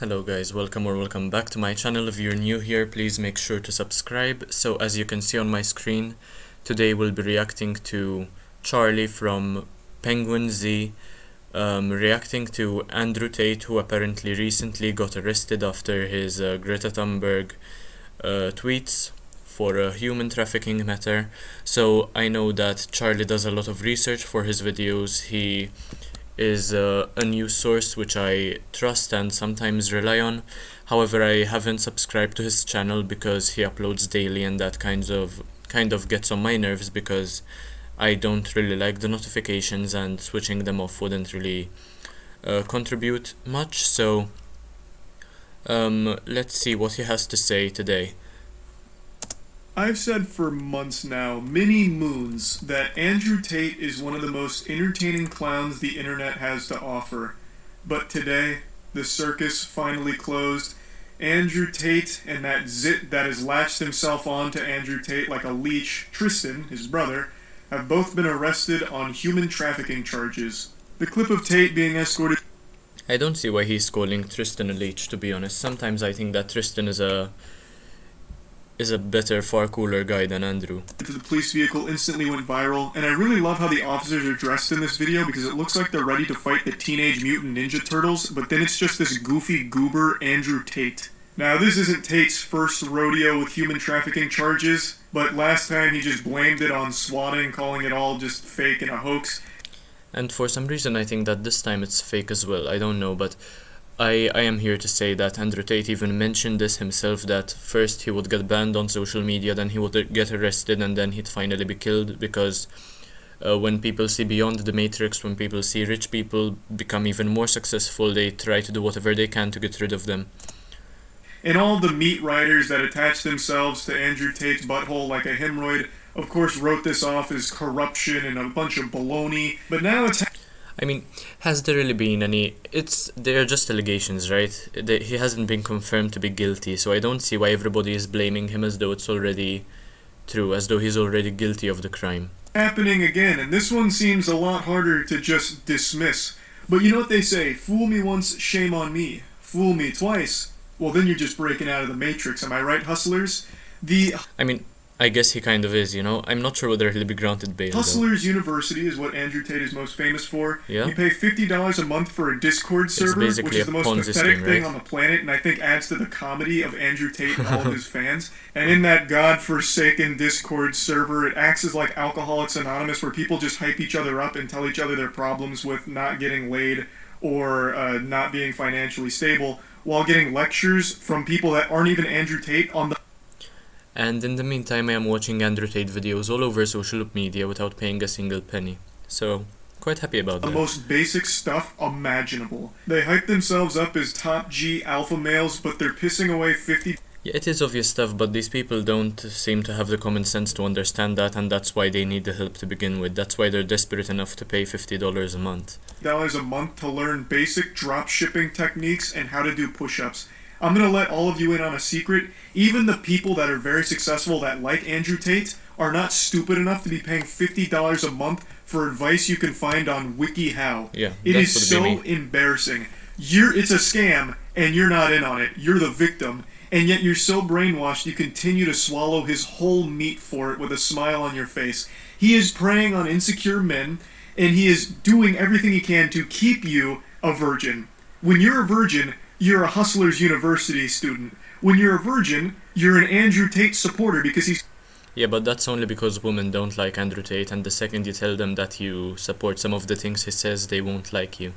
Hello guys, welcome back to my channel. If you're new here, please make sure to subscribe. So as you can see on my screen, today we'll be reacting to Charlie from Penguin Z, reacting to Andrew Tate, who apparently recently got arrested after his Greta Thunberg tweets for a human trafficking matter. So I know that Charlie does a lot of research for his videos. He is a news source which I trust and sometimes rely on. However, I haven't subscribed to his channel because he uploads daily, and that kind of gets on my nerves because I don't really like the notifications, and switching them off wouldn't really contribute much. So let's see what he has to say today. I've said for months now, many moons, that Andrew Tate is one of the most entertaining clowns the internet has to offer. But today, the circus finally closed. Andrew Tate and that zit that has latched himself on to Andrew Tate like a leech, Tristan, his brother, have both been arrested on human trafficking charges. The clip of Tate being escorted... I don't see why he's calling Tristan a leech, to be honest. Sometimes I think that Tristan is a better, far cooler guy than Andrew. ...to the police vehicle instantly went viral, and I really love how the officers are dressed in this video because it looks like they're ready to fight the Teenage Mutant Ninja Turtles, but then it's just this goofy goober Andrew Tate. Now, this isn't Tate's first rodeo with human trafficking charges, but last time he just blamed it on swatting, calling it all just fake and a hoax. And for some reason I think that this time it's fake as well. I don't know, but I am here to say that Andrew Tate even mentioned this himself, that first he would get banned on social media, then he would get arrested, and then he'd finally be killed, because when people see beyond the matrix, when people see rich people become even more successful, they try to do whatever they can to get rid of them. And all the meat riders that attach themselves to Andrew Tate's butthole like a hemorrhoid, of course, wrote this off as corruption and a bunch of baloney, but now it's... I mean, has there really been any... They're just allegations, right? He hasn't been confirmed to be guilty, so I don't see why everybody is blaming him as though it's already true, as though he's already guilty of the crime. Happening again, and this one seems a lot harder to just dismiss. But you know what they say, fool me once, shame on me. Fool me twice, well then you're just breaking out of the matrix, am I right, hustlers? I mean, I guess he kind of is, you know? I'm not sure whether he'll be granted bail, Hustlers University is what Andrew Tate is most famous for. Yeah? You pay $50 a month for a Discord server, which is the most pathetic thing on the planet, and I think adds to the comedy of Andrew Tate and all of his fans. And in that godforsaken Discord server, it acts as like Alcoholics Anonymous, where people just hype each other up and tell each other their problems with not getting laid or not being financially stable, while getting lectures from people that aren't even Andrew Tate on the... And in the meantime, I am watching Andrew Tate videos all over social media without paying a single penny. So, quite happy about that. The most basic stuff imaginable. They hype themselves up as top G alpha males, but they're pissing away 50... Yeah, it is obvious stuff, but these people don't seem to have the common sense to understand that, and that's why they need the help to begin with. That's why they're desperate enough to pay $50 a month. ...dollars a month to learn basic drop shipping techniques and how to do push-ups. I'm gonna let all of you in on a secret. Even the people that are very successful that like Andrew Tate are not stupid enough to be paying $50 a month for advice you can find on WikiHow. Yeah, it is so embarrassing. It's a scam, and you're not in on it. You're the victim, and yet you're so brainwashed you continue to swallow his whole meat for it with a smile on your face. He is preying on insecure men, and he is doing everything he can to keep you a virgin. When you're a virgin, you're a Hustlers University student. When you're a virgin, you're an Andrew Tate supporter because he's... Yeah, but that's only because women don't like Andrew Tate, and the second you tell them that you support some of the things he says, they won't like you.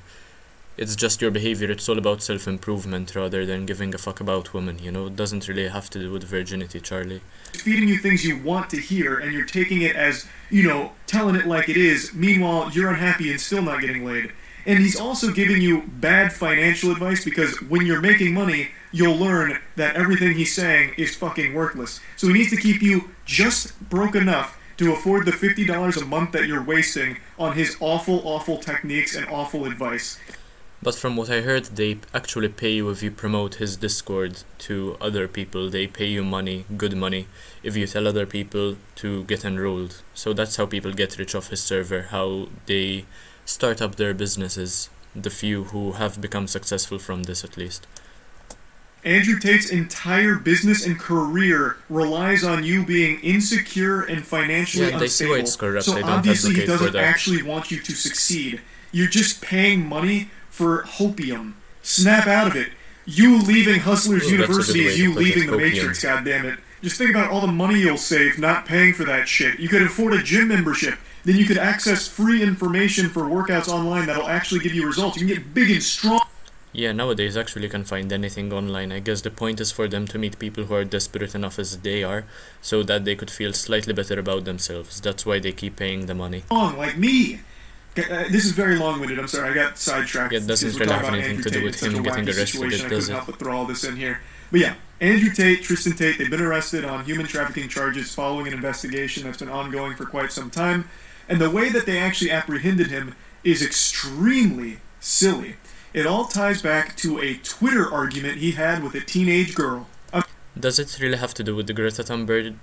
It's just your behavior. It's all about self-improvement rather than giving a fuck about women, you know? It doesn't really have to do with virginity, Charlie. Feeding you things you want to hear, and you're taking it as, you know, telling it like it is. Meanwhile, you're unhappy and still not getting laid. And he's also giving you bad financial advice because when you're making money, you'll learn that everything he's saying is fucking worthless. So he needs to keep you just broke enough to afford the $50 a month that you're wasting on his awful, awful techniques and awful advice. But from what I heard, they actually pay you if you promote his Discord to other people. They pay you money, good money, if you tell other people to get enrolled. So that's how people get rich off his server, how they start up their businesses, the few who have become successful from this at least. Andrew Tate's entire business and career relies on you being insecure and financially they see why it's unstable. corrupt. So I don't obviously he advocate for doesn't that. actually want you to succeed. You're just paying money for hopium. Snap out of it. You leaving Hustlers Ooh, that's a good University way is to you put it, leaving the hopium. Matrix, goddammit. Just think about all the money you'll save not paying for that shit. You could afford a gym membership. Then you could access free information for workouts online that'll actually give you results. You can get big and strong. Yeah, nowadays actually you can find anything online. I guess the point is for them to meet people who are desperate enough as they are, so that they could feel slightly better about themselves. That's why they keep paying the money. Like me. This is very long-winded. I'm sorry, I got sidetracked. Yeah, it doesn't really have anything to do with him getting arrested, I does couldn't it? help but throw all this in here. But yeah, Andrew Tate, Tristan Tate, they've been arrested on human trafficking charges following an investigation that's been ongoing for quite some time. And the way that they actually apprehended him is extremely silly. It all ties back to a Twitter argument he had with a teenage girl. Does it really have to do with the Greta Thunberg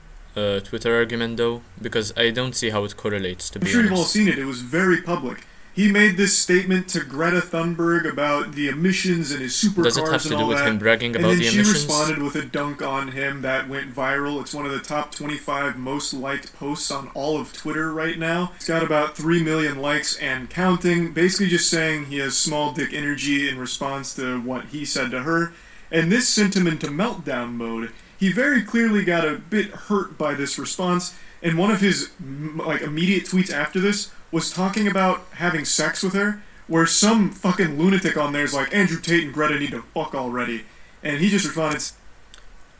Twitter argument though? Because I don't see how it correlates, to I'm be sure you've all honest. seen it. It was very public. He made this statement to Greta Thunberg about the emissions and his supercars Does it have to and do all with that. him bragging And about then the she emissions? responded with a dunk on him that went viral. It's one of the top 25 most liked posts on all of Twitter right now. It's got about 3 million likes and counting, basically just saying he has small dick energy in response to what he said to her. And this sent him into meltdown mode. He very clearly got a bit hurt by this response, and one of his immediate tweets after this was talking about having sex with her, where some fucking lunatic on there is like, Andrew Tate and Greta need to fuck already. And he just responded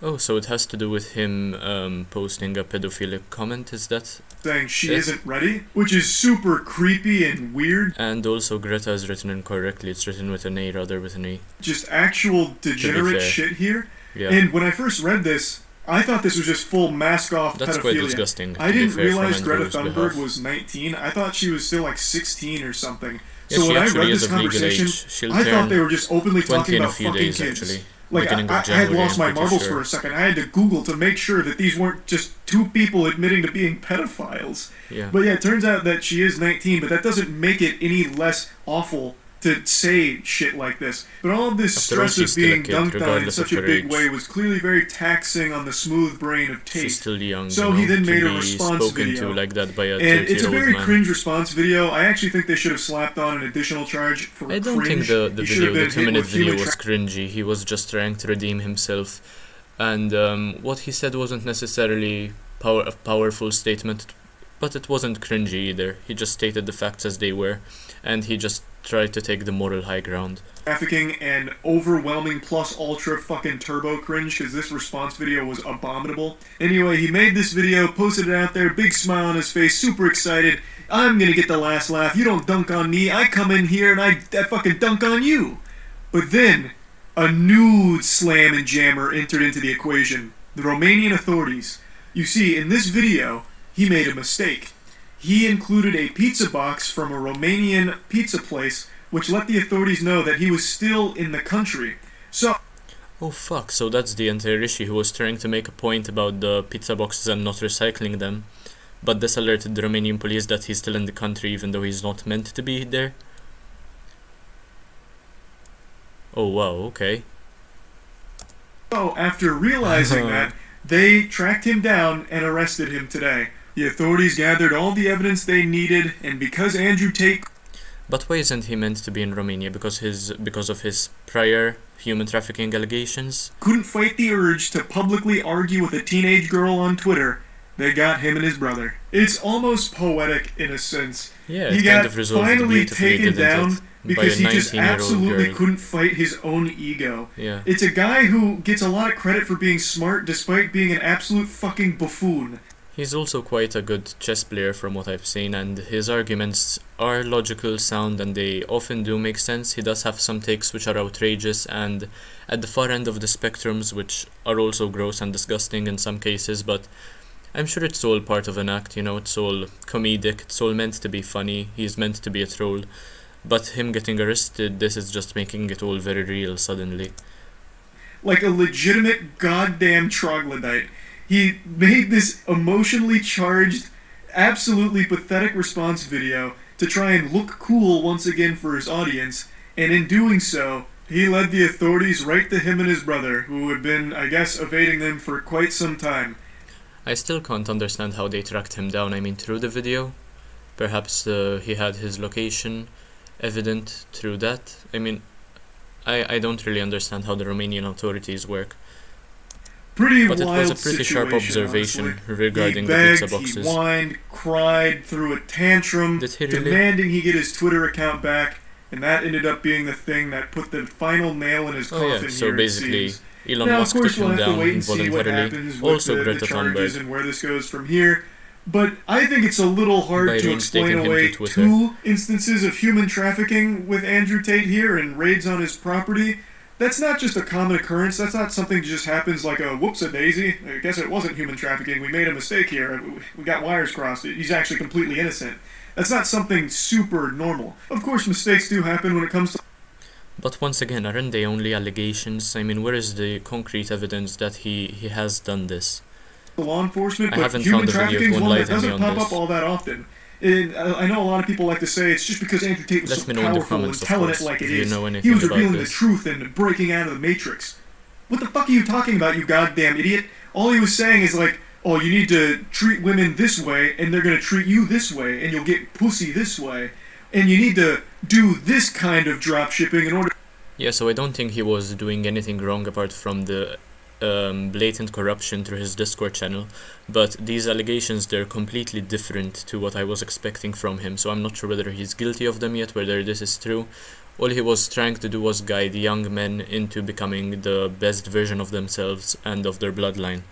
Oh, so it has to do with him posting a pedophilic comment, is that? saying she Yes. isn't ready, which is super creepy and weird. And also Greta is written incorrectly, it's written with an A rather with an E. Just actual degenerate fair. shit here. Yeah. And when I first read this, I thought this was just full mask-off That's pedophilia. quite disgusting, I to be didn't fair, from realize Greta Andrew's Thunberg behalf. was 19. I thought she was still like 16 or something. Yeah, So she when I actually read is this of legal conversation, age. She'll I thought turn they were just openly 20 talking in a about few fucking days, kids. actually. Like, Beginning of I had January, lost I'm my pretty marbles sure. for a second. I had to Google to make sure that these weren't just two people admitting to being pedophiles. Yeah. But yeah, it turns out that she is 19, but that doesn't make it any less awful to say shit like this. But all of this After all, stress she's of still a being kid, dunked on in regardless of such a her big age. way was clearly very taxing on the smooth brain of Tate. She's still young, So you know, he then to made a be response spoken video. to like that by a And it's a 30-year-old very man. cringe response video. I actually think they should have slapped on an additional charge for I don't cringe. think the He should have video, the been hit 2-minute with video human was cringy. He was just trying to redeem himself. And what he said wasn't necessarily a powerful statement, but it wasn't cringy either. He just stated the facts as they were, and he just tried to take the moral high ground. trafficking and overwhelming plus ultra fucking turbo cringe because this response video was abominable. Anyway, he made this video, posted it out there, big smile on his face, super excited. I'm gonna get the last laugh. You don't dunk on me. I come in here and I fucking dunk on you. But then a new slam and jammer entered into the equation. The Romanian authorities. You see, in this video, he made a mistake. He included a pizza box from a Romanian pizza place, which let the authorities know that he was still in the country. So, Oh fuck, so that's the entire issue. He was trying to make a point about the pizza boxes and not recycling them, but this alerted the Romanian police that he's still in the country even though he's not meant to be there. Oh wow, okay. after realizing that, they tracked him down and arrested him today. The authorities gathered all the evidence they needed, and because Andrew Tate But why isn't he meant to be in Romania? Because of his prior human trafficking allegations? couldn't fight the urge to publicly argue with a teenage girl on Twitter, they got him and his brother. It's almost poetic in a sense. Yeah, He it got kind of resolved finally beautifully, taken didn't down it? By because a he just 19-year-old absolutely girl. couldn't fight his own ego. Yeah. It's a guy who gets a lot of credit for being smart despite being an absolute fucking buffoon. He's also quite a good chess player from what I've seen, and his arguments are logical, sound, and they often do make sense. He does have some takes which are outrageous and at the far end of the spectrums, which are also gross and disgusting in some cases, but I'm sure it's all part of an act, you know, it's all comedic, it's all meant to be funny, he's meant to be a troll. But him getting arrested, this is just making it all very real suddenly. Like a legitimate goddamn troglodyte. He made this emotionally charged, absolutely pathetic response video to try and look cool once again for his audience, and in doing so, He led the authorities right to him and his brother, who had been, I guess, evading them for quite some time. I still can't understand how they tracked him down. I mean, through the video, perhaps he had his location evident through that. I mean, I don't really understand how the Romanian authorities work. But it was a pretty sharp observation honestly. regarding he begged, the pizza boxes. He whined, cried, threw a tantrum, Did he really? demanding he get his Twitter account back, and that ended up being the thing that put the final nail in his coffin. Yeah, so here, basically, Elon now, Musk of course, took we'll him have to down wait and see what voluntarily. happens Also, with Greta the charges Thunberg. and where this goes from here. But I think it's a little hard By to explain reinstating him to away Twitter. 2 instances of human trafficking with Andrew Tate here and raids on his property. That's not just a common occurrence. That's not something that just happens like a whoops-a-daisy. I guess it wasn't human trafficking. We made a mistake here. We got wires crossed. He's actually completely innocent. That's not something super normal. Of course, mistakes do happen when it comes to... But once again, aren't they only allegations? I mean, where is the concrete evidence that he has done this? law enforcement, I but haven't human found a video trafficking of is one one that lighting me doesn't on pop this. up all that often. And I know a lot of people like to say it's just because Andrew Tate was Let so me know in the powerful and comments, of telling course, it like it if you is. know He anything was about revealing the this. truth and breaking out of the matrix. What the fuck are you talking about, you goddamn idiot? All he was saying is like, oh, you need to treat women this way, and they're gonna treat you this way, and you'll get pussy this way, and you need to do this kind of drop shipping in order... Yeah, so I don't think he was doing anything wrong apart from the blatant corruption through his Discord channel, but these allegations, they're completely different to what I was expecting from him, so I'm not sure whether he's guilty of them yet, whether this is true. All he was trying to do was guide young men into becoming the best version of themselves and of their bloodline.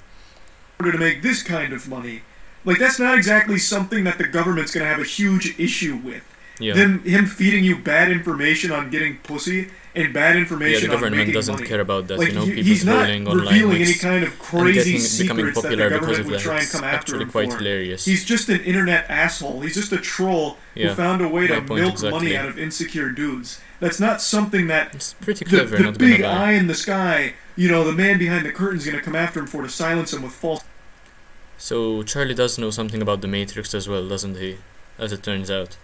In order to make this kind of money. Like, that's not exactly something that the government's gonna have a huge issue with. Yeah. Him feeding you bad information on getting pussy and bad information the on government making doesn't money. care about that, Like, you know, people he's not trolling online revealing any makes kind of and crazy becoming secrets that the popular because government of would that. try and It's come after actually him quite for. hilarious. He's just an internet asshole. He's just a troll Yeah, who found a way to my point milk exactly. money out of insecure dudes. That's not something that It's pretty clever, the not big gonna lie. eye in the sky, you know, the man behind the curtain's gonna come after him for to silence him with false... So Charlie does know something about the Matrix as well, doesn't he? As it turns out.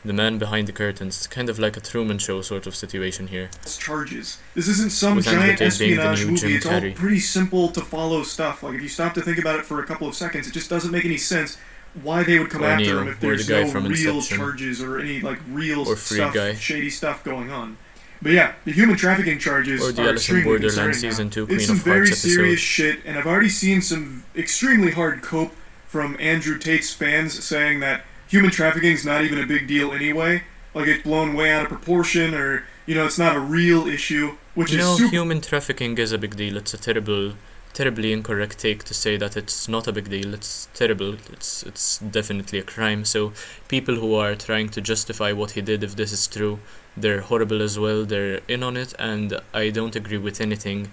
The man behind the curtains, kind of like a Truman Show sort of situation here. charges. This isn't some With Andrew giant Tate being the espionage new movie. Jim It's all Carrey. pretty simple to follow stuff. Like, if you stop to think about it for a couple of seconds, it just doesn't make any sense why they would come Or after Neo, him if or the there's guy no from real Inception. charges or any, like, real Or Free stuff, Guy. shady stuff going on. But yeah, the human trafficking charges Or the are Alice in extremely Borderland concerning Season now. 2 Queen It's some of Hearts very episode. serious shit, and I've already seen some extremely hard cope from Andrew Tate's fans saying that human trafficking is not even a big deal anyway. Like, it's blown way out of proportion, or, you know, it's not a real issue, which You is know, super... human trafficking is a big deal. It's a terribly incorrect take to say that it's not a big deal. It's terrible. It's definitely a crime. So people who are trying to justify what he did, if this is true, they're horrible as well. They're in on it, and I don't agree with anything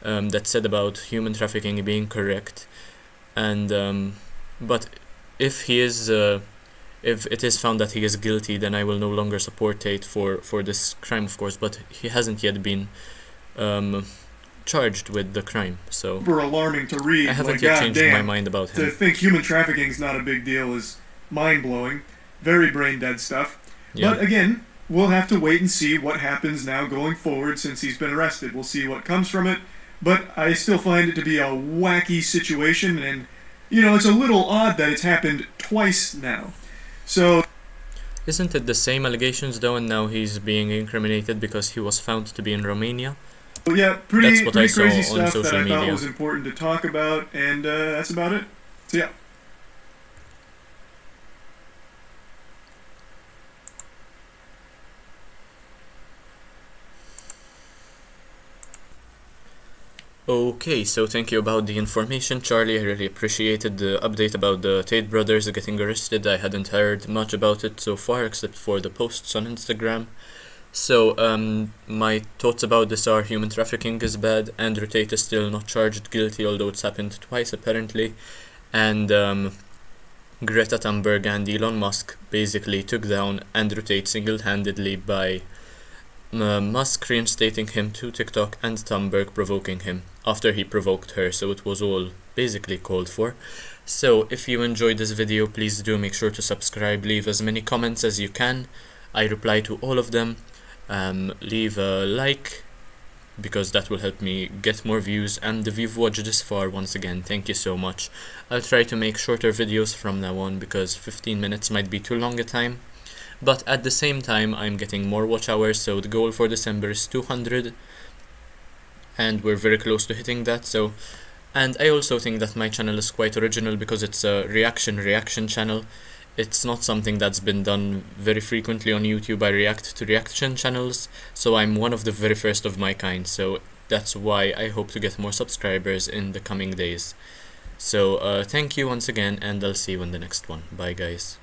that's said about human trafficking being correct. And but if he is if it is found that he is guilty, then I will no longer support Tate for this crime, of course, but he hasn't yet been charged with the crime, so super alarming to read. I haven't like, yet changed my goddamn, mind about to him. think human trafficking is not a big deal is mind-blowing. Very brain-dead stuff. Yeah. But again, we'll have to wait and see what happens now going forward since he's been arrested. We'll see what comes from it, but I still find it to be a wacky situation, and, you know, it's a little odd that it's happened twice now. So... Isn't it the same allegations though, and now he's being incriminated because he was found to be in Romania? Well, yeah, pretty That's what I saw crazy on stuff that social I thought media. was important to talk about, and that's about it. So yeah. Okay, so thank you about the information, Charlie. I really appreciated the update about the Tate brothers getting arrested. I hadn't heard much about it so far, except for the posts on Instagram. So, my thoughts about this are: human trafficking is bad. Andrew Tate is still not charged guilty, although it's happened twice apparently. And Greta Thunberg and Elon Musk basically took down Andrew Tate single-handedly by Musk reinstating him to TikTok and Thunberg provoking him after he provoked her, so it was all basically called for. So if you enjoyed this video, please do make sure to subscribe, leave as many comments as you can. I reply to all of them. Leave a like because that will help me get more views. And if you've watched this far, once again, thank you so much. I'll try to make shorter videos from now on because 15 minutes might be too long a time. But at the same time, I'm getting more watch hours, so the goal for December is 200, and we're very close to hitting that. And I also think that my channel is quite original because it's a reaction channel. It's not something that's been done very frequently on YouTube. I react to reaction channels, so I'm one of the very first of my kind, so that's why I hope to get more subscribers in the coming days. So thank you once again, and I'll see you in the next one. Bye guys.